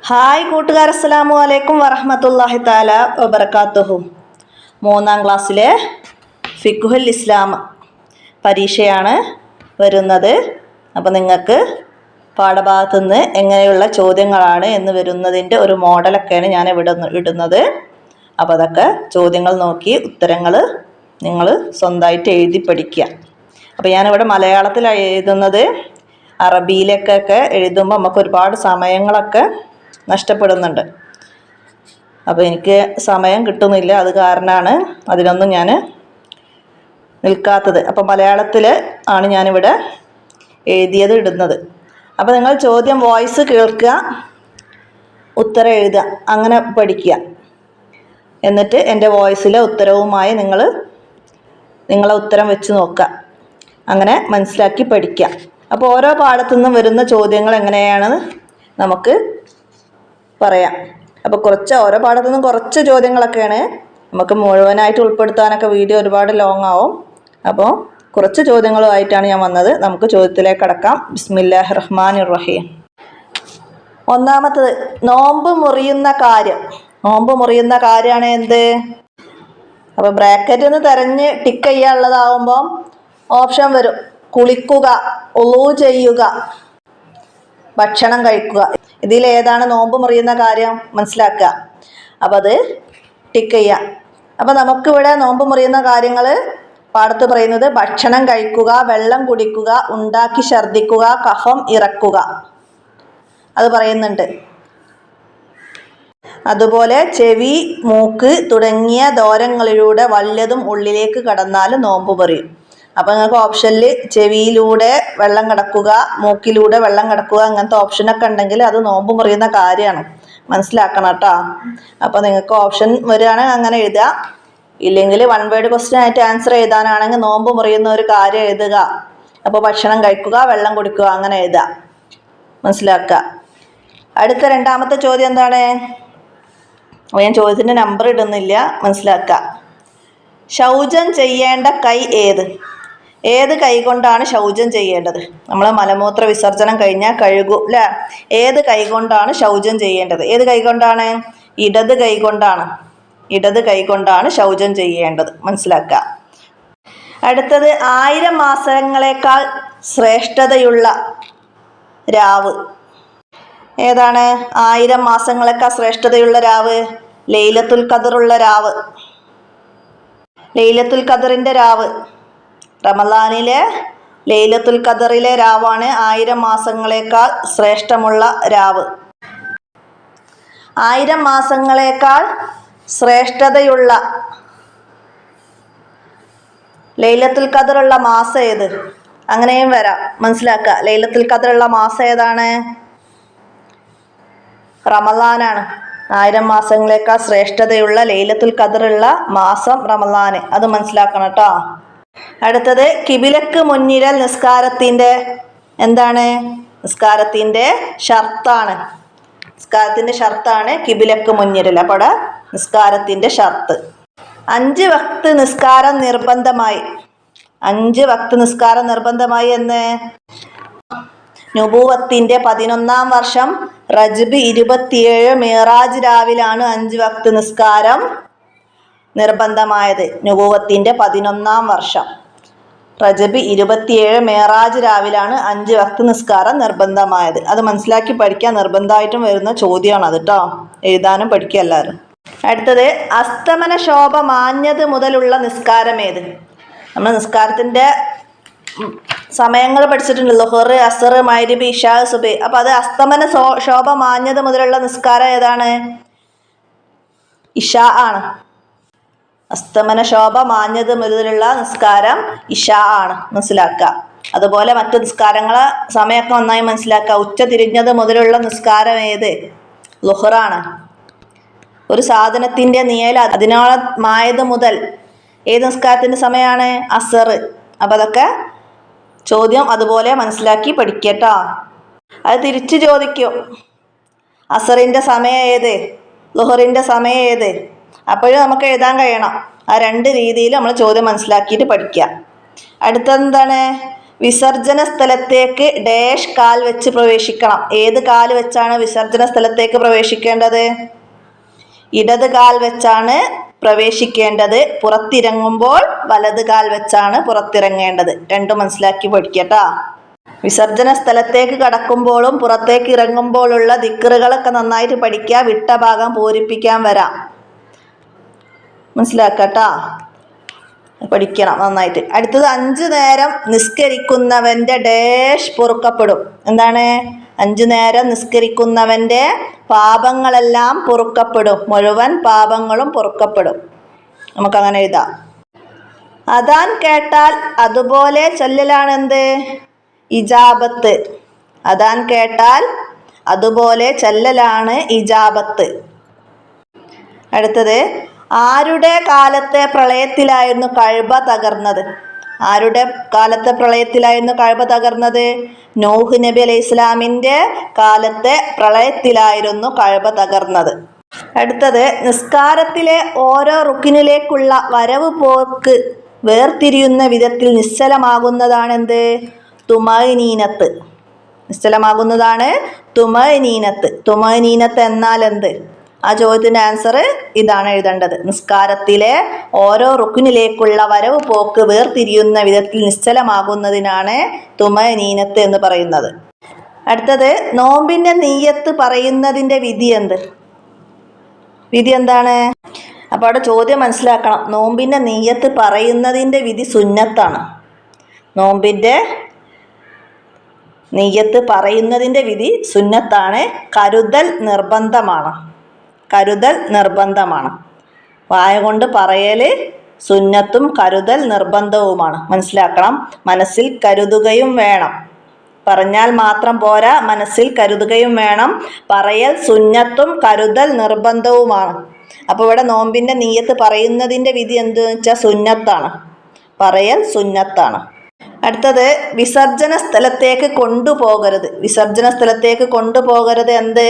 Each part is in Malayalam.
ഹായ് കൂട്ടുകാർ, അസ്സലാമു അലൈക്കും വറഹ്മത്തുള്ളാഹി തആല വബറകാതുഹു. 3ാം ക്ലാസ്സിലെ ഫിഖ്ഹുൽ ഇസ്ലാം പരീക്ഷയാണ് വരുന്നത്. അപ്പോൾ നിങ്ങൾക്ക് പാഠഭാഗത്തു നിന്ന് എങ്ങനെയുള്ള ചോദ്യങ്ങളാണ് എന്ന് വരുന്നതിൻ്റെ ഒരു മോഡലൊക്കെയാണ് ഞാൻ ഇവിടെ ഇടുന്നത്. അപ്പോൾ അതൊക്കെ ചോദ്യങ്ങൾ നോക്കി ഉത്തരങ്ങൾ നിങ്ങൾ സ്വന്തമായിട്ട് എഴുതി പഠിക്കുക. അപ്പോൾ ഞാനിവിടെ മലയാളത്തിലാണ് എഴുതുന്നത്. അറബിയിലേക്കൊക്കെ എഴുതുമ്പോൾ നമുക്ക് ഒരുപാട് സമയങ്ങളൊക്കെ നഷ്ടപ്പെടുന്നുണ്ട്. അപ്പോൾ എനിക്ക് സമയം കിട്ടുന്നില്ല, അത് കാരണമാണ് അതിനൊന്നും ഞാൻ നിൽക്കാത്തത്. അപ്പോൾ മലയാളത്തിൽ ആണ് ഞാനിവിടെ എഴുതിയത് ഇടുന്നത്. അപ്പോൾ നിങ്ങൾ ചോദ്യം വോയിസ് കേൾക്കുക, ഉത്തരം എഴുതുക, അങ്ങനെ പഠിക്കുക. എന്നിട്ട് എൻ്റെ വോയിസിലെ ഉത്തരവുമായി നിങ്ങളെ ഉത്തരം വെച്ച് നോക്കുക, അങ്ങനെ മനസ്സിലാക്കി പഠിക്കുക. അപ്പോൾ ഓരോ പാഠത്തു നിന്നും വരുന്ന ചോദ്യങ്ങൾ എങ്ങനെയാണെന്ന് നമുക്ക് പറയാം. അപ്പോൾ ഓരോ പാഠത്തു നിന്നും കുറച്ച് ചോദ്യങ്ങളൊക്കെയാണ്, നമുക്ക് മുഴുവനായിട്ട് ഉൾപ്പെടുത്താനൊക്കെ വീഡിയോ ഒരുപാട് ലോങ് ആവും. അപ്പോൾ കുറച്ച് ചോദ്യങ്ങളുമായിട്ടാണ് ഞാൻ വന്നത്. നമുക്ക് ചോദ്യത്തിലേക്ക് കടക്കാം. ബിസ്മില്ലാഹിർ റഹ്മാനിർ റഹീം. ഒന്നാമത്തത്, നോമ്പ് മുറിയുന്ന കാര്യം. നോമ്പ് മുറിയുന്ന കാര്യമാണ് എന്ത്? അപ്പോൾ ബ്രാക്കറ്റിൽ നിന്ന് തിരഞ്ഞ് ടിക്ക് ചെയ്യാനുള്ളതാവുമ്പം ഓപ്ഷൻ വരും: കുളിക്കുക, ഉളൂ ചെയ്യുക, ഭക്ഷണം കഴിക്കുക. ഇതിലേതാണ് നോമ്പ് മുറിയുന്ന കാര്യം മനസ്സിലാക്കുക. അപ്പോൾ അത് ടിക്ക് ചെയ്യുക. അപ്പോൾ നമുക്കിവിടെ നോമ്പ് മുറിയുന്ന കാര്യങ്ങൾ പാഠത്ത് പറയുന്നത്: ഭക്ഷണം കഴിക്കുക, വെള്ളം കുടിക്കുക, ഉണ്ടാക്കി ഛർദ്ദിക്കുക, കഫം ഇറക്കുക, അത് പറയുന്നുണ്ട്. അതുപോലെ ചെവി, മൂക്ക് തുടങ്ങിയ ദ്വാരങ്ങളിലൂടെ വല്ലതും ഉള്ളിലേക്ക് കടന്നാൽ നോമ്പ് മുറിയും. അപ്പോൾ നിങ്ങൾക്ക് ഓപ്ഷനിൽ ചെവിയിലൂടെ വെള്ളം കിടക്കുക, മൂക്കിലൂടെ വെള്ളം കിടക്കുക, അങ്ങനത്തെ ഓപ്ഷനൊക്കെ ഉണ്ടെങ്കിൽ അത് നോമ്പ് മുറിയുന്ന കാര്യമാണ്, മനസ്സിലാക്കണം കേട്ടോ. അപ്പോൾ നിങ്ങൾക്ക് ഓപ്ഷൻ വരികയാണെങ്കിൽ അങ്ങനെ എഴുതുക. ഇല്ലെങ്കിൽ 1 വേർഡ് ക്വസ്റ്റ്യൻ ആയിട്ട് ആൻസർ എഴുതാനാണെങ്കിൽ നോമ്പ് മുറിയുന്ന ഒരു കാര്യം എഴുതുക. അപ്പോൾ ഭക്ഷണം കഴിക്കുക, വെള്ളം കുടിക്കുക, അങ്ങനെ എഴുതുക, മനസ്സിലാക്കുക. അടുത്ത രണ്ടാമത്തെ ചോദ്യം എന്താണ്? അപ്പോൾ ഞാൻ ചോദ്യത്തിൻ്റെ നമ്പർ ഇടുന്നില്ല, മനസ്സിലാക്കുക. ശൗചം ചെയ്യേണ്ട കൈ ഏത്? ഏത് കൈ കൊണ്ടാണ് ശൗചം ചെയ്യേണ്ടത്? നമ്മൾ മലമൂത്ര വിസർജനം കഴിഞ്ഞാൽ കഴുകും അല്ലേ? ഏത് കൈ കൊണ്ടാണ് ശൗചം ചെയ്യേണ്ടത്? ഏത് കൈ കൊണ്ടാണ്? ഇടത് കൈ കൊണ്ടാണ്. ഇടത് കൈ കൊണ്ടാണ് ശൗചം ചെയ്യേണ്ടത്, മനസ്സിലാക്കുക. അടുത്തത്, 1000 മാസങ്ങളേക്കാൾ ശ്രേഷ്ഠതയുള്ള രാവ് ഏതാണ്? 1000 മാസങ്ങളേക്കാൾ ശ്രേഷ്ഠതയുള്ള രാവ് ലൈലത്തുൽ ഖദറുള്ള രാവ്. ലൈലത്തുൽ ഖദറിൻ്റെ രാവ്, റമദാനിലെ ലൈലത്തുൽ ഖദറിലെ രാവാണ് 1000 മാസങ്ങളേക്കാൾ ശ്രേഷ്ഠമുള്ള രാവ്. 1000 മാസങ്ങളേക്കാൾ ശ്രേഷ്ഠതയുള്ള ലൈലത്തുൽ ഖദറുള്ള മാസം ഏത്? അങ്ങനെയും വരാം, മനസ്സിലാക്കുക. ലൈലത്തുൽ ഖദറുള്ള മാസം ഏതാണ്? റമദാനാണ്. 1000 മാസങ്ങളേക്കാൾ ശ്രേഷ്ഠതയുള്ള ലൈലത്തുൽ ഖദറുള്ള മാസം റമദാന്, അത് മനസ്സിലാക്കണം കേട്ടോ. അടുത്തത്, കിബിലക്ക് മുന്നിരൽ നിസ്കാരത്തിൻ്റെ എന്താണ്? നിസ്കാരത്തിൻ്റെ ഷർത്താണ്. നിസ്കാരത്തിൻ്റെ ഷർത്താണ് കിബിലക്ക് മുന്നിരൽ. അപ്പോൾ അവിടെ നിസ്കാരത്തിൻ്റെ ഷർത്ത്. 5 വക്ത് നിസ്കാരം നിർബന്ധമായി. 5 വക്ത് നിസ്കാരം നിർബന്ധമായി എന്ന് നുബുവത്തിൻ്റെ 11ാം വർഷം റജബ് 27 മിറാജ് രാവിലാണ് 5 വക്ത് നിസ്കാരം നിർബന്ധമായത്. നുബുവത്തിൻ്റെ 11ാം വർഷം റജബ് 27 മിറാജ് രാവിലാണ് 5 വക്ത് നിസ്കാരം നിർബന്ധമായത്. അത് മനസ്സിലാക്കി പഠിക്കാൻ നിർബന്ധമായിട്ടും വരുന്ന ചോദ്യമാണ് അത് കേട്ടോ. എഴുതാനും പഠിക്കുക എല്ലാവരും. അടുത്തത്, അസ്തമന ശോഭ മാഞ്ഞത് മുതലുള്ള നിസ്കാരം ഏത്? നമ്മൾ നിസ്കാരത്തിൻ്റെ സമയങ്ങൾ പഠിച്ചിട്ടുണ്ട്: ളുഹർ, അസർ, മഗ്രിബ്, ഇശാ, സുബഹി. അപ്പോൾ അത് അസ്തമന ശോഭ മാഞ്ഞത് മുതലുള്ള നിസ്കാരം ഏതാണ്? ഇശാ ആണ്. അസ്തമന ശോഭ മാഞ്ഞത് മുതലുള്ള നിസ്കാരം ഇശാ ആണ്, മനസ്സിലാക്കുക. അതുപോലെ മറ്റു നിസ്കാരങ്ങളെ സമയമൊക്കെ നന്നായി മനസ്സിലാക്കുക. ഉച്ച തിരിഞ്ഞത് മുതലുള്ള നിസ്കാരം ഏത്? ളുഹറാണ്. ഒരു സാധനത്തിൻ്റെ നിഴൽ അതിനോളമായത് മുതൽ ഏത് നിസ്കാരത്തിൻ്റെ സമയമാണ്? അസർ. അപ്പോൾ അതൊക്കെ ചോദ്യം അതുപോലെ മനസ്സിലാക്കി പഠിക്കട്ടോ. അത് തിരിച്ച് ചോദിക്കും: അസറിൻ്റെ സമയം ഏത്? ളുഹറിൻ്റെ സമയം ഏത്? അപ്പോഴും നമുക്ക് എഴുതാൻ കഴിയണം. ആ 2 രീതിയിൽ നമ്മൾ ചോദ്യം മനസ്സിലാക്കിയിട്ട് പഠിക്കുക. അടുത്തെന്താണ്? വിസർജന സ്ഥലത്തേക്ക് ഡാഷ് കാൽ വെച്ച് പ്രവേശിക്കണം. ഏത് കാൽ വെച്ചാണ് വിസർജന സ്ഥലത്തേക്ക് പ്രവേശിക്കേണ്ടത്? ഇടത് കാൽ വെച്ചാണ് പ്രവേശിക്കേണ്ടത്. പുറത്തിറങ്ങുമ്പോൾ വലത് കാൽ വെച്ചാണ് പുറത്തിറങ്ങേണ്ടത്. രണ്ടും മനസ്സിലാക്കി പഠിക്കട്ടാ. വിസർജന സ്ഥലത്തേക്ക് കടക്കുമ്പോഴും പുറത്തേക്ക് ഇറങ്ങുമ്പോഴുള്ള ദിക്റുകളൊക്കെ നന്നായിട്ട് പഠിക്കുക. വിട്ട ഭാഗം പൂരിപ്പിക്കാൻ വരാം. മനസ്സിലാക്കട്ടാ, പഠിക്കണം നന്നായിട്ട്. അടുത്തത് 5 നേരം നിസ്കരിക്കുന്നവന്റെ ഡാഷ് പൊറുക്കപ്പെടും. എന്താണ്? 5 നേരം നിസ്കരിക്കുന്നവന്റെ പാപങ്ങളെല്ലാം പൊറുക്കപ്പെടും. മുഴുവൻ പാപങ്ങളും പൊറുക്കപ്പെടും. നമുക്കങ്ങനെ എഴുതാം. അദാൻ കേട്ടാൽ അതുപോലെ ചൊല്ലലാണ് എന്ത്? ഇജാബത്ത്. അദാൻ കേട്ടാൽ അതുപോലെ ചൊല്ലലാണ് ഇജാബത്ത്. അടുത്തത്, ആരുടെ കാലത്തെ പ്രളയത്തിലായിരുന്നു കഅബ തകർന്നത്? ആരുടെ കാലത്തെ പ്രളയത്തിലായിരുന്നു കഅബ തകർന്നത്? നൂഹ് നബി അലൈഹി ഇസ്ലാമിൻ്റെ കാലത്തെ പ്രളയത്തിലായിരുന്നു കഅബ തകർന്നത്. അടുത്തത്, നിസ്കാരത്തിലെ ഓരോ റുക്കിനിലേക്കുള്ള വരവ് പോക്ക് വേർതിരിയുന്ന വിധത്തിൽ നിശ്ചലമാകുന്നതാണ് എന്ത്? തുമഅനീനത്ത്. നിശ്ചലമാകുന്നതാണ് തുമഅനീനത്ത്. തുമഅനീനത്ത് എന്നാൽ എന്ത്? ആ ചോദ്യത്തിൻ്റെ ആൻസർ ഇതാണ് എഴുതേണ്ടത്. നിസ്കാരത്തിലെ ഓരോ റുക്കിനിലേക്കുള്ള വരവ് പോക്ക് വേർതിരിയുന്ന വിധത്തിൽ നിശ്ചലമാകുന്നതിനാണ് തുമഅനീനത്ത് എന്ന് പറയുന്നത്. അടുത്തത്, നോമ്പിൻ്റെ നിയ്യത്ത് പറയുന്നതിൻ്റെ വിധി എന്ത്? വിധി എന്താണ്? അപ്പോൾ അവിടെ ചോദ്യം മനസ്സിലാക്കണം. നോമ്പിൻ്റെ നിയ്യത്ത് പറയുന്നതിൻ്റെ വിധി സുന്നത്താണ്. നോമ്പിൻ്റെ നിയ്യത്ത് പറയുന്നതിൻ്റെ വിധി സുന്നത്താണ്. കരുതൽ നിർബന്ധമാണ്. കരുതൽ നിർബന്ധമാണ്. വായ കൊണ്ട് പറയൽ സുന്നത്തും കരുതൽ നിർബന്ധവുമാണ്. മനസ്സിലാക്കണം. മനസ്സിൽ കരുതുകയും വേണം. പറഞ്ഞാൽ മാത്രം പോരാ, മനസ്സിൽ കരുതുകയും വേണം. പറയൽ സുന്നത്തും കരുതൽ നിർബന്ധവുമാണ്. അപ്പോൾ ഇവിടെ നോമ്പിൻ്റെ നിയ്യത്ത് പറയുന്നതിൻ്റെ വിധി എന്തെന്ന് വെച്ചാൽ സുന്നത്താണ്. പറയൽ സുന്നത്താണ്. അടുത്തത്, വിസർജന സ്ഥലത്തേക്ക് കൊണ്ടുപോകരുത്. വിസർജന സ്ഥലത്തേക്ക് കൊണ്ടുപോകരുത് എന്ത്?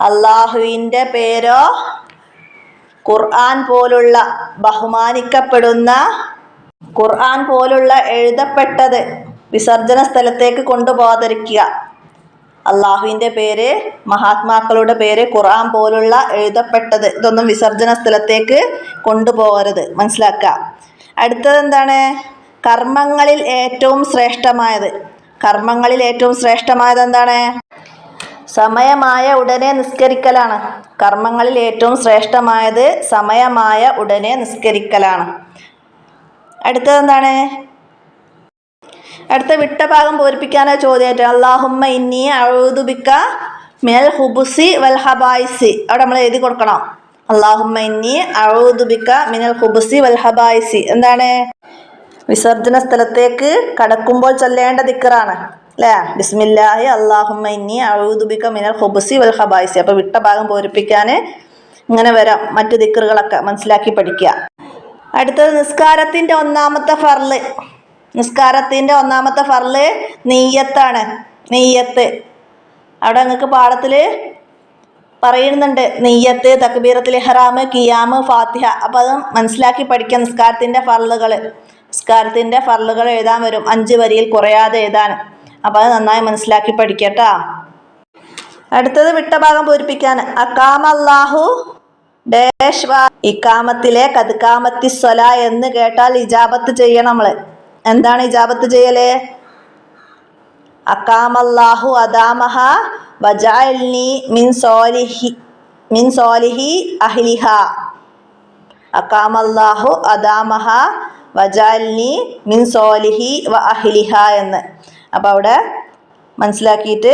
അള്ളാഹുവിൻ്റെ പേരോ ഖുർആൻ പോലുള്ള ബഹുമാനിക്കപ്പെടുന്ന ഖുർആൻ പോലുള്ള എഴുതപ്പെട്ടത് വിസർജന സ്ഥലത്തേക്ക് കൊണ്ടുപോകാതിരിക്കുക. അള്ളാഹുവിൻ്റെ പേര്, മഹാത്മാക്കളുടെ പേര്, ഖുർആൻ പോലുള്ള എഴുതപ്പെട്ടത്, ഇതൊന്നും വിസർജന സ്ഥലത്തേക്ക് കൊണ്ടുപോകരുത്. മനസ്സിലാക്കുക. അടുത്തത് എന്താണ്? കർമ്മങ്ങളിൽ ഏറ്റവും ശ്രേഷ്ഠമായത്. കർമ്മങ്ങളിൽ ഏറ്റവും ശ്രേഷ്ഠമായത് എന്താണ്? സമയമായ ഉടനെ നിസ്കരിക്കലാണ്. കർമ്മങ്ങളിൽ ഏറ്റവും ശ്രേഷ്ഠമായത് സമയമായ ഉടനെ നിസ്കരിക്കലാണ്. അടുത്തത് എന്താണ്? അടുത്ത വിട്ട ഭാഗം പൂരിപ്പിക്കാനോ ചോദ്യമായിട്ട് അല്ലാഹുമ്മ ഇന്നി അഊദു ബിക മിനൽ ഖുബുസി വൽ ഹബായിസി. അവിടെ നമ്മൾ എഴുതി കൊടുക്കണം. അല്ലാഹുമ്മ ഇന്നി അഊദു ബിക മിനൽ ഖുബുസി വൽ ഹബായിസി. എന്താണ്? വിസർജന സ്ഥലത്തേക്ക് കടക്കുമ്പോൾ ചൊല്ലേണ്ട ദിക്റാണ് അല്ലേ? ബിസ്മില്ലാഹി അല്ലാഹുമ്മ ഇന്നി അഊദു ബിക മിനൽ ഖുബുസി വൽ ഹബായിസി. അപ്പോൾ വിട്ട ഭാഗം പൂരിപ്പിക്കാൻ ഇങ്ങനെ വരാം. മറ്റു ദിക്റുകളൊക്കെ മനസ്സിലാക്കി പഠിക്കുക. അടുത്തത്, നിസ്കാരത്തിൻ്റെ ഒന്നാമത്തെ ഫർള്. നിസ്കാരത്തിൻ്റെ ഒന്നാമത്തെ ഫർള് നിയ്യത്താണ്. നിയ്യത്ത് അവിടെ നിങ്ങൾക്ക് പാഠത്തിൽ പറയുന്നുണ്ട്. നിയ്യത്ത്, തക്ബീറത്തുൽ ഇഹ്റാം, ഖിയാം, ഫാത്തിഹ. അപ്പോൾ അത് മനസ്സിലാക്കി പഠിക്കുക. നിസ്കാരത്തിൻ്റെ ഫർളുകൾ. നിസ്കാരത്തിൻ്റെ ഫർളുകൾ എഴുതാൻ വരും. 5 വരിയിൽ കുറയാതെ എഴുതാൻ. അപ്പോൾ അത് നന്നായി മനസ്സിലാക്കി പഠിക്കട്ടാ. അടുത്തത് വിട്ട ഭാഗം പൂരിപ്പിക്കാൻ അഖാമല്ലാഹു ഡാഷ് ഇക്കാമത്തിലെ കദ്കാമത്തി സ്വല എന്ന് കേട്ടാൽ ഇജാബത്ത് ചെയ്യണം. നമ്മൾ എന്താണ് ഇജാബത്ത് ചെയ്യല്? അഖാമല്ലാഹു അദാമഹ വജഅൽനി മിൻ സോലിഹി അഹ്ലിഹ. അഖാമല്ലാഹു അദാമഹ വജഅൽനി മിൻ സോലിഹി വ അഹ്ലിഹ എന്ന്. അപ്പോൾ അവിടെ മനസ്സിലാക്കിയിട്ട്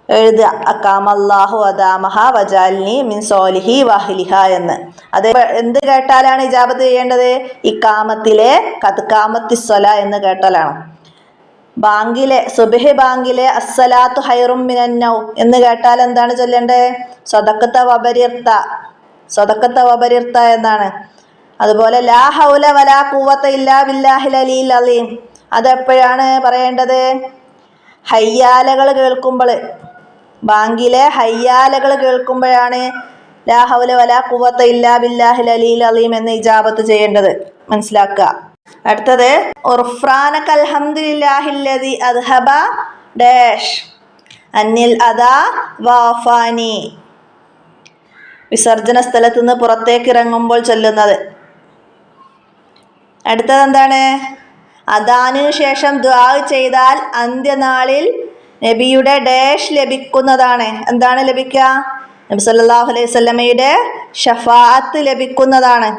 എഴുതുക. അഖാമല്ലാഹു അദാമഹ വജഅൽനി മിൻ സോലിഹി വ അഹ്ലിഹ എന്ന്. അത് എന്ത് കേട്ടാലാണ് ഇജാബത്ത് ചെയ്യേണ്ടത്? ഇക്കാമത്തിലെ കദ്കാമത്തി സ്വല എന്ന് കേട്ടാലാണ്. ബാങ്കിലെ സുബ്ഹി ബാങ്കിലെ അസ്സലാത്തു ഹൈറും മിനൻ നൗം എന്ന് കേട്ടാൽ എന്താണ് ചൊല്ലേണ്ടത്? സ്വദഖത വബരിർത. സ്വദഖത വബരിർത എന്നാണ്. അതുപോലെ ലാ ഹൗല വലാ ഖുവത ഇല്ലാ ബില്ലാഹിൽ അലിയിൽ അലീം. അതെപ്പോഴാണ് പറയേണ്ടത്? ഹയ്യാലകൾ കേൾക്കുമ്പോൾ. ബാങ്കിലെ ഹയ്യാലകൾ കേൾക്കുമ്പോഴാണ് ലാ ഹൗല വലാ ഖുവത ഇല്ലാ ബില്ലാഹിൽ അലിയിൽ അലീം എന്ന് ഇജാബത്ത് ചെയ്യേണ്ടത്. മനസ്സിലാക്കുക. അടുത്തത് ഉർഫ്രാനക അൽഹംദുലില്ലാഹില്ലദി അദ്ഹബ ഡാഷ് അന്നിൽ അദാ വാഫാനി. വിസർജന സ്ഥലത്ത് നിന്ന് പുറത്തേക്ക് ഇറങ്ങുമ്പോൾ ചൊല്ലുന്നത്. അടുത്തത് എന്താണ്? അദാനിനു ശേഷം ദുആ ചെയ്താൽ അന്ത്യനാളിൽ നബിയുടെ ഡാഷ് ലഭിക്കുന്നതാണ്. എന്താണ് ലഭിക്കുക? നബി സല്ലല്ലാഹു അലൈഹി വസല്ലമയുടെ ഷഫാഅത്ത് ലഭിക്കുന്നതാണ്.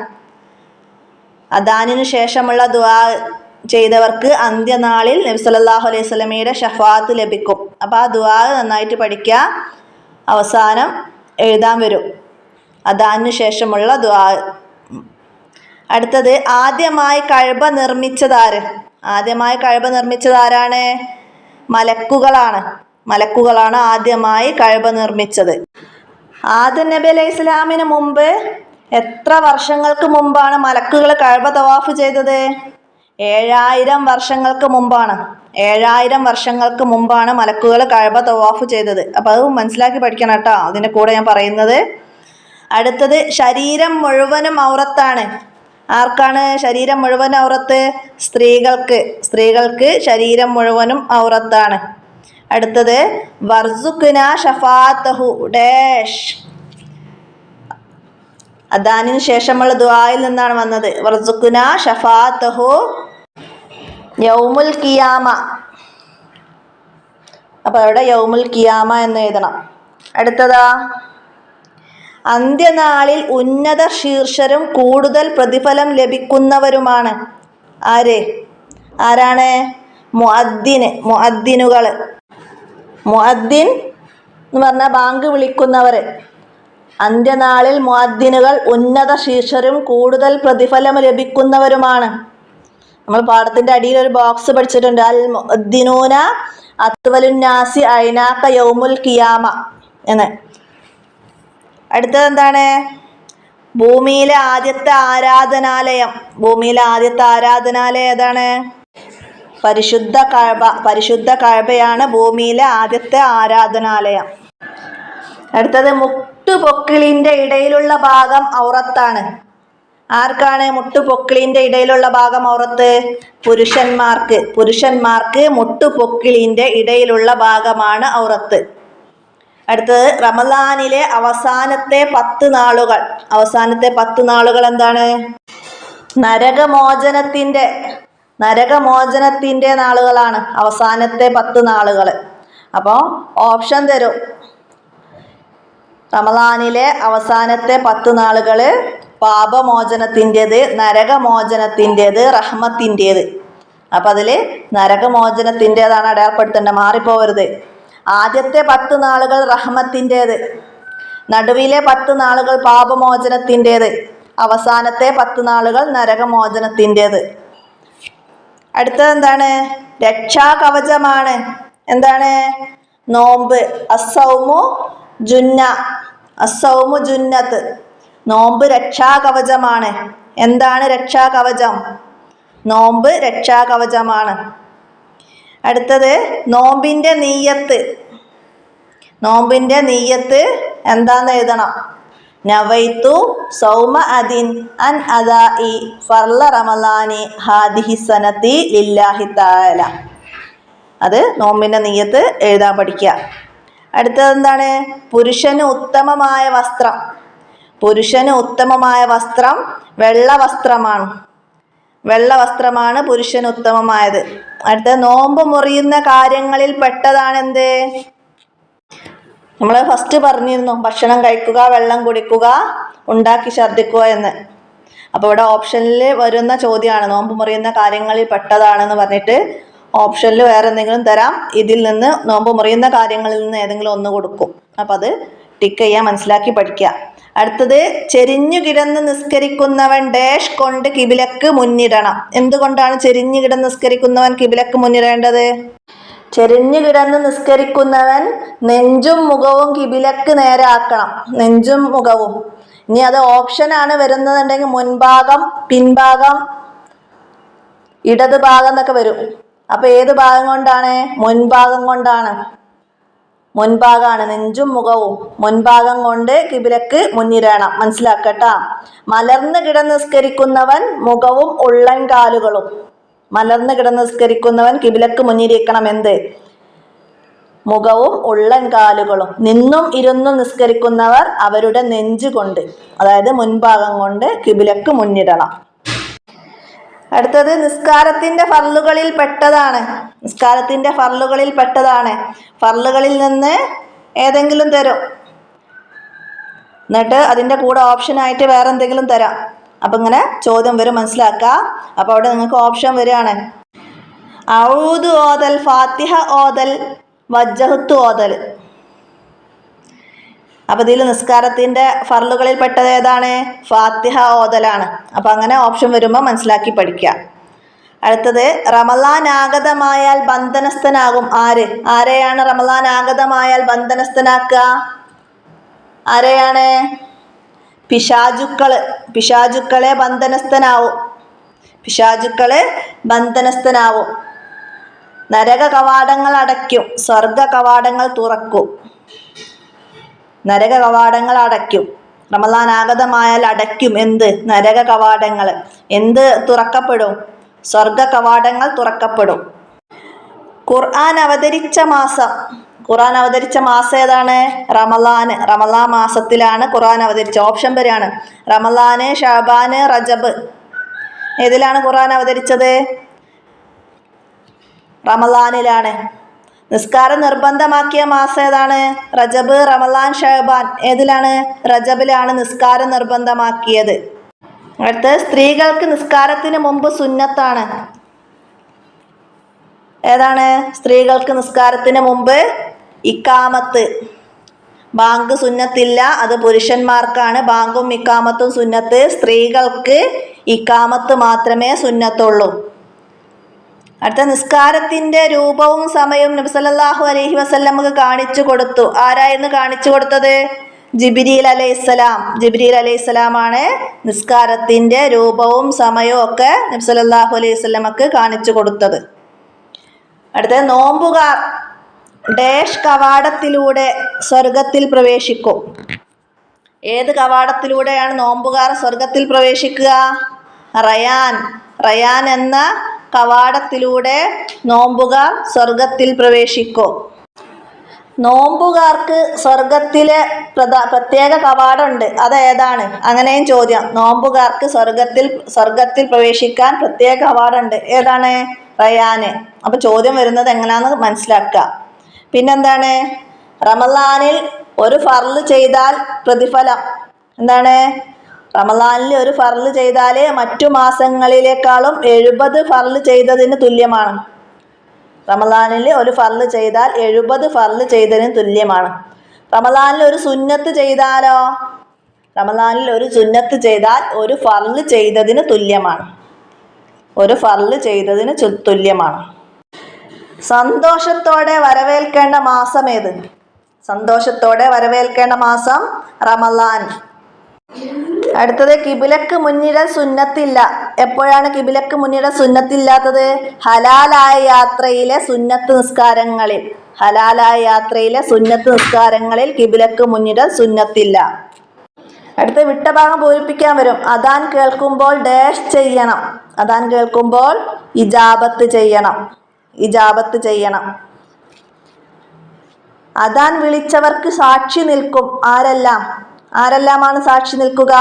അദാനിനു ശേഷമുള്ള ദുആ ചെയ്തവർക്ക് അന്ത്യനാളിൽ നബി സല്ലല്ലാഹു അലൈഹി വസല്ലമയുടെ ഷഫാഅത്ത് ലഭിക്കും. അപ്പോൾ ആ ദുആ നന്നായിട്ട് പഠിക്കുക. അവസാനം എഴുതാൻ വരും അദാനിനു ശേഷമുള്ള ദുആ. അടുത്തത് ആദ്യമായി കഅബ നിർമ്മിച്ചതാര്? ആദ്യമായി കഅബ നിർമ്മിച്ചതാരാണ്? മലക്കുകളാണ് ആദ്യമായി കഅബ നിർമ്മിച്ചത്. ആദം നബി അലൈഹി സ്വലാമിന് മുമ്പ് എത്ര വർഷങ്ങൾക്ക് മുമ്പാണ് മലക്കുകൾ കഅബ തവാഫ് ചെയ്തത്? 7000 വർഷങ്ങൾക്ക് മുമ്പാണ്. 7000 വർഷങ്ങൾക്ക് മുമ്പാണ് മലക്കുകൾ കഅബ തവാഫ് ചെയ്തത്. അപ്പോൾ അത് മനസ്സിലാക്കി പഠിക്കണം കേട്ടോ, അതിൻ്റെ കൂടെ ഞാൻ പറയുന്നത്. അടുത്തത് ശരീരം മുഴുവനും ഔറത്താണ്. ആർക്കാണ് ശരീരം മുഴുവൻ ഔറത്ത്? സ്ത്രീകൾക്ക് ശരീരം മുഴുവനും ഔറത്താണ്. അടുത്തത് വർസുഖ്ന ഷഫാഅത്തഹു ഡാഷ്. അദാനിന് ശേഷമുള്ള ദുആയിൽ നിന്നാണ് വന്നത്. വർസുഖ്ന ഷഫാഅത്തഹു യൗമുൽ ഖിയാമ. അപ്പോൾ അവിടെ യൗമുൽ ഖിയാമ എന്ന് എഴുതണം. അടുത്തതാ അന്ത്യനാളിൽ ഉന്നത ശീർഷരും കൂടുതൽ പ്രതിഫലം ലഭിക്കുന്നവരുമാണ്. ആരാണ്? മുഅദ്ദിനുകൾ. മുഅദ്ദിൻ എന്ന് പറഞ്ഞാൽ ബാങ്ക് വിളിക്കുന്നവർ. അന്ത്യനാളിൽ മുഅദ്ദിനുകൾ ഉന്നത ശീർഷരും കൂടുതൽ പ്രതിഫലം ലഭിക്കുന്നവരുമാണ്. നമ്മൾ പാഠത്തിൻ്റെ അടിയിൽ ഒരു ബോക്സ് പഠിച്ചിട്ടുണ്ട്. അൽ മുഅദ്ദിനൂന അത്വലുന്നാസി ഐനാക യൗമുൽ ഖിയാമ എന്ന്. അടുത്തത് എന്താണ്? ഭൂമിയിലെ ആദ്യത്തെ ആരാധനാലയം ഏതാണ്? പരിശുദ്ധ കഅബയാണ് ഭൂമിയിലെ ആദ്യത്തെ ആരാധനാലയം. അടുത്തത് മുട്ടുപൊക്കിളിൻ്റെ ഇടയിലുള്ള ഭാഗം ഔറത്താണ്. ആർക്കാണ് മുട്ടുപൊക്കിളിൻ്റെ ഇടയിലുള്ള ഭാഗം ഔറത്ത്? പുരുഷന്മാർക്ക് മുട്ടുപൊക്കിളിൻ്റെ ഇടയിലുള്ള ഭാഗമാണ് ഔറത്ത്. അടുത്തത് റമദാനിലെ അവസാനത്തെ 10 നാളുകൾ എന്താണ്? നരകമോചനത്തിൻ്റെ നാളുകളാണ് അവസാനത്തെ 10 നാളുകൾ. അപ്പോൾ ഓപ്ഷൻ തരും. റമദാനിലെ അവസാനത്തെ 10 നാളുകൾ പാപമോചനത്തിൻ്റെത്, നരകമോചനത്തിൻ്റെത്, റഹ്മത്തിൻ്റെത്. അപ്പം അതിൽ നരകമോചനത്തിൻ്റെതാണ് അടയാളപ്പെടുത്തേണ്ടത്, മാറിപ്പോവരുത്. ആദ്യത്തെ 10 നാളുകൾ റഹ്മത്തിൻ്റേത്, നടുവിലെ 10 നാളുകൾ പാപമോചനത്തിൻ്റേത്, അവസാനത്തെ 10 നാളുകൾ നരകമോചനത്തിൻ്റേത്. അടുത്തത് എന്താണ്? രക്ഷാകവചമാണ്. എന്താണ്? നോമ്പ്. അസ്സൗമു ജുന്നത്ത്. നോമ്പ് രക്ഷാകവചമാണ്. എന്താണ് രക്ഷാകവചം? നോമ്പ് രക്ഷാകവചമാണ്. അടുത്തത് നോമ്പിൻ്റെ നീയത്ത് എന്താന്ന് എഴുതണം. നവൈത്തു സൗമ അദിൻ അൻ അദാഇ ഫർള റമളാനി ഹാദിഹി സനതി ലില്ലാഹി തആല. അത് നോമ്പിൻ്റെ നീയത്ത് എഴുതാൻ പഠിക്കുക. അടുത്തത് എന്താണ്? പുരുഷന് ഉത്തമമായ വസ്ത്രം വെള്ള വസ്ത്രമാണ് പുരുഷന് ഉത്തമമായത്. അടുത്ത നോമ്പ് മുറിയുന്ന കാര്യങ്ങളിൽ പെട്ടതാണ് എന്ത്? നമ്മൾ ഫസ്റ്റ് പറഞ്ഞിരുന്നു, ഭക്ഷണം കഴിക്കുക, വെള്ളം കുടിക്കുക, ഉണ്ടാക്കി ഛർദ്ദിക്കുക എന്ന്. അപ്പോൾ ഇവിടെ ഓപ്ഷനിൽ വരുന്ന ചോദ്യമാണ് നോമ്പ് മുറിയുന്ന കാര്യങ്ങളിൽ പെട്ടതാണെന്ന് പറഞ്ഞിട്ട് ഓപ്ഷനിൽ വേറെ എന്തെങ്കിലും തരാം. ഇതിൽ നിന്ന് നോമ്പ് മുറിയുന്ന കാര്യങ്ങളിൽ നിന്ന് ഏതെങ്കിലും ഒന്ന് കൊടുക്കും. അപ്പം അത് ടിക്ക് ചെയ്യാൻ മനസ്സിലാക്കി പഠിക്കുക. അടുത്തത് ചെരിഞ്ഞു കിടന്ന് നിസ്കരിക്കുന്നവൻ ഡാഷ് കൊണ്ട് കിബിലക്ക് മുന്നിടണം. എന്തുകൊണ്ടാണ് ചെരിഞ്ഞു കിടന്ന് നിസ്കരിക്കുന്നവൻ കിബിലക്ക് മുന്നിടേണ്ടത്? ചെരിഞ്ഞു കിടന്ന് നിസ്കരിക്കുന്നവൻ നെഞ്ചും മുഖവും കിബിലക്ക് നേരെ ആക്കണം. നെഞ്ചും മുഖവും. ഇനി അത് ഓപ്ഷനാണ് വരുന്നതുണ്ടെങ്കിൽ മുൻഭാഗം, പിൻഭാഗം, ഇടത് ഭാഗം എന്നൊക്കെ വരും. അപ്പൊ ഏത് ഭാഗം കൊണ്ടാണ്? മുൻഭാഗം കൊണ്ടാണ്. മുൻഭാഗമാണ്, നെഞ്ചും മുഖവും. മുൻഭാഗം കൊണ്ട് കിബിലക്ക് മുന്നിടണം. മനസ്സിലാക്കട്ടാ. മലർന്ന് കിടന്ന് നിസ്കരിക്കുന്നവൻ മുഖവും ഉള്ളൻകാലുകളും. മലർന്ന് കിടന്ന് നിസ്കരിക്കുന്നവൻ കിബിലക്ക് മുന്നിരിക്കണം. എന്ത്? മുഖവും ഉള്ളൻകാലുകളും. നിന്നും ഇരുന്നും നിസ്കരിക്കുന്നവർ അവരുടെ നെഞ്ച് കൊണ്ട്, അതായത് മുൻഭാഗം കൊണ്ട് കിബിലക്ക് മുന്നിടണം. അടുത്തത് നിസ്കാരത്തിന്റെ ഫർളുകളിൽ പെട്ടതാണ്. നിസ്കാരത്തിന്റെ ഫർളുകളിൽ പെട്ടതാണ്. ഫർളുകളിൽ നിന്ന് ഏതെങ്കിലും തരും, എന്നിട്ട് അതിൻ്റെ കൂടെ ഓപ്ഷനായിട്ട് വേറെ എന്തെങ്കിലും തരാം. അപ്പം ഇങ്ങനെ ചോദ്യം വരും, മനസ്സിലാക്കുക. അപ്പോൾ അവിടെ നിങ്ങൾക്ക് ഓപ്ഷൻ വരികയാണ്: ഔദു ഓതൽ, ഫാത്തിഹ ഓതൽ, വജ്ജഹത്ത് ഓതൽ. അപ്പം ഇതിൽ നിസ്കാരത്തിൻ്റെ ഫർളുകളിൽ പെട്ടത് ഏതാണ്? ഫാത്തിഹ ഓതലാണ്. അപ്പം അങ്ങനെ ഓപ്ഷൻ വരുമ്പോൾ മനസ്സിലാക്കി പഠിക്കുക. അടുത്തത് റമളാൻ ആഗതമായാൽ ബന്ധനസ്ഥനാകും. ആരെയാണ് റമളാൻ ആഗതമായാൽ ബന്ധനസ്ഥനാക്കുക? ആരെയാണ്? പിശാചുക്കളെ ബന്ധനസ്ഥനാവും. ബന്ധനസ്ഥനാവും. നരക കവാടങ്ങൾ അടയ്ക്കും, സ്വർഗ കവാടങ്ങൾ തുറക്കും. നരക കവാടങ്ങൾ അടയ്ക്കും. റമളാൻ ആഗതമായാൽ അടയ്ക്കും. എന്ത്? നരക കവാടങ്ങൾ. എന്ത് തുറക്കപ്പെടും? സ്വർഗ കവാടങ്ങൾ തുറക്കപ്പെടും. ഖുർആൻ അവതരിച്ച മാസം ഏതാണ്? റമളാൻ മാസത്തിലാണ് ഖുർആൻ അവതരിച്ച. ഓപ്ഷൻ വരെയാണ്: റമളാന്, ഷഅബാന്, റജബ്. ഏതിലാണ് ഖുർആൻ അവതരിച്ചത്? റമളാനിലാണ്. നിസ്കാരം നിർബന്ധമാക്കിയ മാസം ഏതാണ്? റജബ്, റമളാൻ, ഷഅബാൻ. ഏതിലാണ്? റജബിലാണ് നിസ്കാരം നിർബന്ധമാക്കിയത്. അടുത്ത് സ്ത്രീകൾക്ക് നിസ്കാരത്തിന് മുമ്പ് സുന്നത്താണ്. ഏതാണ്? സ്ത്രീകൾക്ക് നിസ്കാരത്തിന് മുമ്പ് ഇക്കാമത്ത്. ബാങ്ക് സുന്നത്തില്ല, അത് പുരുഷന്മാർക്കാണ്. ബാങ്കും ഇക്കാമത്തും സുന്നത്ത്. സ്ത്രീകൾക്ക് ഇക്കാമത്ത് മാത്രമേ സുന്നത്തുള്ളൂ. അടുത്ത നിസ്കാരത്തിന്റെ രൂപവും സമയവും നബി സല്ലല്ലാഹു അലൈഹി വസല്ലമക്ക് കാണിച്ചു കൊടുത്തു. ആരായിരുന്നു കാണിച്ചു കൊടുത്തത്? ജിബ്രീൽ അലൈഹിസ്സലാമാണ് നിസ്കാരത്തിന്റെ രൂപവും സമയവും ഒക്കെ നബി സല്ലല്ലാഹു അലൈഹി വസല്ലമക്ക് കാണിച്ചു കൊടുത്തത്. അടുത്തത് നോമ്പുകാർ ഡാഷ് കവാടത്തിലൂടെ സ്വർഗത്തിൽ പ്രവേശിക്കും. ഏത് കവാടത്തിലൂടെയാണ് നോമ്പുകാർ സ്വർഗത്തിൽ പ്രവേശിക്കുക? റയാൻ എന്ന കവാടത്തിലൂടെ നോമ്പുകാർ സ്വർഗത്തിൽ പ്രവേശിക്കും. നോമ്പുകാർക്ക് സ്വർഗത്തിലെ പ്രത്യേക കവാടമുണ്ട്. അത് ഏതാണ്? അങ്ങനെയും ചോദ്യം. നോമ്പുകാർക്ക് സ്വർഗത്തിൽ പ്രവേശിക്കാൻ പ്രത്യേക കവാടമുണ്ട്. ഏതാണ്? റയാന്. അപ്പൊ ചോദ്യം വരുന്നത് എങ്ങനെയാണെന്ന് മനസ്സിലാക്കുക. പിന്നെന്താണ്? റമളാനിൽ ഒരു ഫർള് ചെയ്താൽ പ്രതിഫലം എന്താണ്? റമളാനിൽ ഒരു ഫർള് ചെയ്താൽ മറ്റു മാസങ്ങളിലേക്കാളും 70 ഫർള് ചെയ്തതിന് തുല്യമാണ്. റമളാനിൽ ഒരു ഫർള് ചെയ്താൽ 70 ഫർള് ചെയ്തതിന് തുല്യമാണ്. റമളാനിൽ ഒരു സുന്നത്ത് ചെയ്താലോ? റമളാനിൽ ഒരു സുന്നത്ത് ചെയ്താൽ ഒരു ഫർള് ചെയ്തതിന് തുല്യമാണ്. സന്തോഷത്തോടെ വരവേൽക്കേണ്ട മാസം ഏത്? സന്തോഷത്തോടെ വരവേൽക്കേണ്ട മാസം റമളാൻ. അടുത്തത് കിബിലക്ക് മുന്നിടൽ സുന്നത്തില്ല. എപ്പോഴാണ് കിബിലക്ക് മുന്നിടൽ സുന്നത്തില്ലാത്തത്? ഹലാലായ യാത്രയിലെ സുന്നത്ത് നിസ്കാരങ്ങളിൽ കിബിലക്ക് മുന്നിടൽ സുന്നത്തില്ല. അടുത്ത വിട്ട ഭാഗം പൂരിപ്പിക്കാൻ വരും. അദാൻ കേൾക്കുമ്പോൾ ഡാഷ് ചെയ്യണം. അദാൻ കേൾക്കുമ്പോൾ ഇജാബത്ത് ചെയ്യണം. അദാൻ വിളിച്ചവർക്ക് സാക്ഷി നിൽക്കും. ആരെല്ലാമാണ് സാക്ഷി നിൽക്കുക?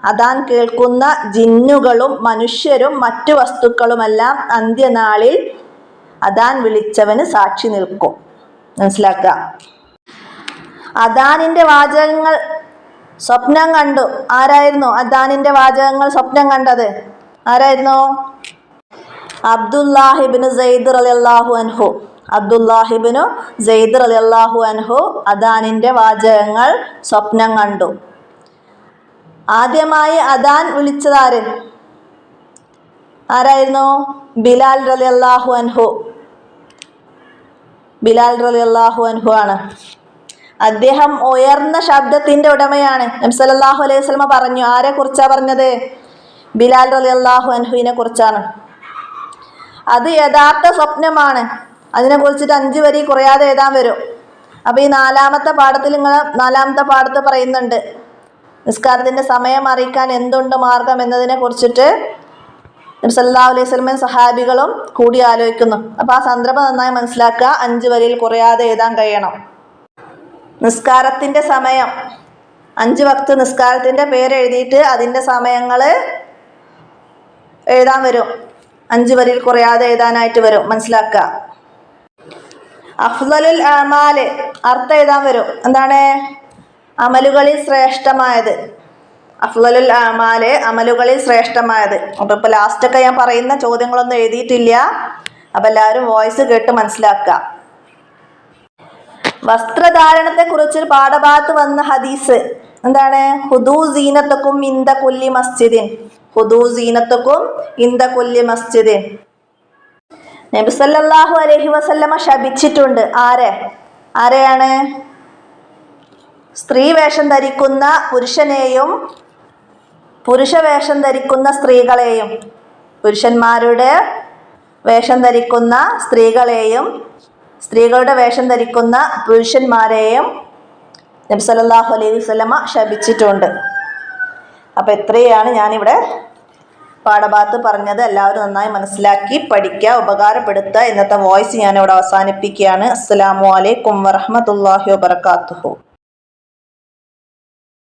അദാൻ കേൾക്കുന്ന ജിന്നുകളും മനുഷ്യരും മറ്റു വസ്തുക്കളുമെല്ലാം അന്ത്യനാളിൽ അദാൻ വിളിച്ചവന് സാക്ഷി നിൽക്കും. മനസ്സിലാക്കുക. അദാനിന്റെ വാചകങ്ങൾ സ്വപ്നം കണ്ടു. ആരായിരുന്നു അദാനിന്റെ വാചകങ്ങൾ സ്വപ്നം കണ്ടത്? ആരായിരുന്നു? അബ്ദുല്ലാഹിബ്നു സെയ്ദ് റളിയല്ലാഹു അൻഹു അദാനിന്റെ വാചകങ്ങൾ സ്വപ്നം കണ്ടു. ആദ്യമായി അദാൻ വിളിച്ചതാര്? ആരായിരുന്നു? ബിലാൽ റളിയല്ലാഹു അൻഹു ആണ്. അദ്ദേഹം ഉയർന്ന ശബ്ദത്തിന്റെ ഉടമയാണ്. നബി സല്ലല്ലാഹു അലൈഹി വസല്ലമ പറഞ്ഞു. ആരെ കുറിച്ചാ പറഞ്ഞത്? ബിലാൽ റളിയല്ലാഹു അൻഹുവിനെ കുറിച്ചാണ്. അത് യഥാർത്ഥ സ്വപ്നമാണ്. അതിനെ കുറിച്ചിട്ട് 5 വരി കുറയാതെ എഴുതാൻ വരും. അപ്പോൾ ഈ നാലാമത്തെ പാഠത്ത് പറയുന്നുണ്ട് നിസ്കാരത്തിൻ്റെ സമയം അറിയിക്കാൻ എന്തുണ്ട് മാർഗം എന്നതിനെ കുറിച്ചിട്ട് നബി സല്ലല്ലാഹു അലൈഹി വസല്ലമയും സഹാബികളും കൂടി ആലോചിക്കുന്നു. അപ്പോൾ ആ സന്ദർഭം നന്നായി മനസ്സിലാക്കുക. 5 വരിയിൽ കുറയാതെ എഴുതാൻ കഴിയണം. നിസ്കാരത്തിൻ്റെ സമയം 5 വക്ത് നിസ്കാരത്തിൻ്റെ പേര് എഴുതിയിട്ട് അതിൻ്റെ സമയങ്ങൾ എഴുതാൻ വരും. 5 വരിയിൽ കുറയാതെ എഴുതാനായിട്ട് വരും. മനസ്സിലാക്കുക. അഫ്ളലുൽ അമാല് അർത്ഥം എഴുതാൻ വരും. എന്താണ്? അമലുകളിൽ ശ്രേഷ്ഠമായത്. അഫ്ളലുൽ അമാല് അമലുകളിൽ ശ്രേഷ്ഠമായത്. അപ്പോൾ ഇപ്പോൾ ലാസ്റ്റൊക്കെ ഞാൻ പറയുന്ന ചോദ്യങ്ങളൊന്നും എഴുതിയിട്ടില്ല. അപ്പോൾ എല്ലാവരും വോയിസ് കേട്ട് മനസ്സിലാക്കുക. വസ്ത്രധാരണത്തെക്കുറിച്ച് പാഠഭാഗത്ത് വന്ന ഹദീസ് എന്താണ്? ഹുദൂ സീനത്തക്കും ഇന്ദ കുല്ലി മസ്ജിദിൻ. ഹുദൂ സീനത്തക്കും ഇന്ദ കുല്ലി മസ്ജിദിൻ. നബി സല്ലല്ലാഹു അലൈഹി വസല്ലമ ശപിച്ചിട്ടുണ്ട്. ആരെയാണ്? സ്ത്രീ വേഷം ധരിക്കുന്ന പുരുഷനെയും പുരുഷ വേഷം ധരിക്കുന്ന സ്ത്രീകളെയും, പുരുഷന്മാരുടെ വേഷം ധരിക്കുന്ന സ്ത്രീകളെയും സ്ത്രീകളുടെ വേഷം ധരിക്കുന്ന പുരുഷന്മാരെയും നബി സല്ലല്ലാഹു അലൈഹി വസല്ലമ ശപിച്ചിട്ടുണ്ട്. അപ്പോൾ ഇത്രയാണ് ഞാനിവിടെ പാഠഭാഗത്ത് പറഞ്ഞത്. എല്ലാവരും നന്നായി മനസ്സിലാക്കി പഠിക്കുക, ഉപകാരപ്പെടുത്തുക. ഇന്നത്തെ വോയിസ് ഞാനിവിടെ അവസാനിപ്പിക്കുകയാണ്. അസ്സലാമു അലൈക്കും വറഹ്മത്തുള്ളാഹി വബറകാതുഹു.